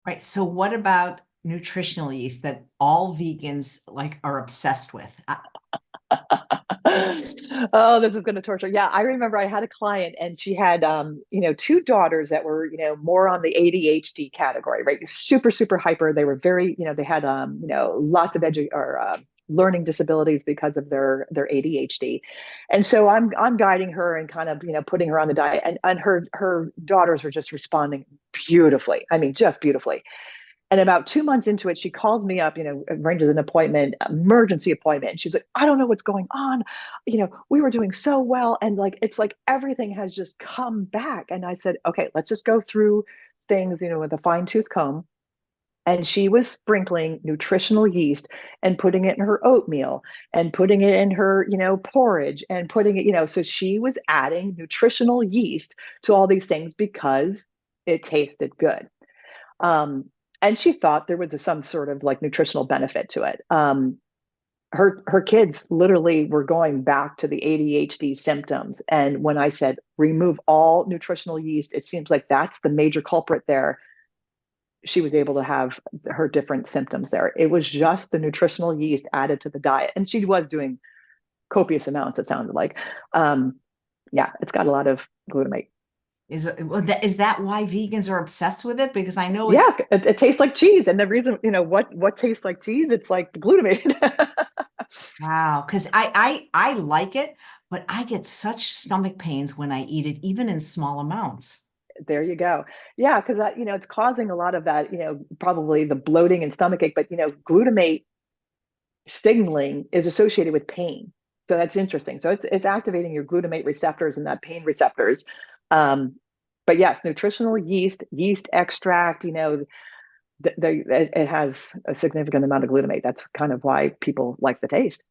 Right. So what about nutritional yeast that all vegans like are obsessed with? Oh, this is going to torture. Yeah, I remember I had a client and she had two daughters that were, more on the ADHD category, right? Super, super hyper. They were very, they had lots of learning disabilities because of their ADHD. And so I'm guiding her and kind of, putting her on the diet, and her daughters were just responding beautifully. I mean, just beautifully. And about 2 months into it, she calls me up, arranges an appointment, emergency appointment. And she's like, I don't know what's going on. We were doing so well. And like, it's like everything has just come back. And I said, okay, let's just go through things, with a fine tooth comb. And she was sprinkling nutritional yeast and putting it in her oatmeal and putting it in her, porridge and putting it, so she was adding nutritional yeast to all these things because it tasted good. Um, and she thought there was some sort of like nutritional benefit to it. Her kids literally were going back to the ADHD symptoms. And when I said remove all nutritional yeast, it seems like that's the major culprit there. She was able to have her different symptoms there. It was just the nutritional yeast added to the diet, and she was doing copious amounts. It sounded like, yeah, it's got a lot of glutamate. Is that why vegans are obsessed with it? Because I know Yeah, it's it tastes like cheese, and the reason, what tastes like cheese, it's like glutamate. wow. Because I like it, but I get such stomach pains when I eat it, even in small amounts. There you go. Yeah, because that, it's causing a lot of that, probably the bloating and stomach ache, but glutamate signaling is associated with pain. So that's interesting. So it's activating your glutamate receptors and that pain receptors. Um, but yes, nutritional yeast extract, it has a significant amount of glutamate. That's kind of why people like the taste.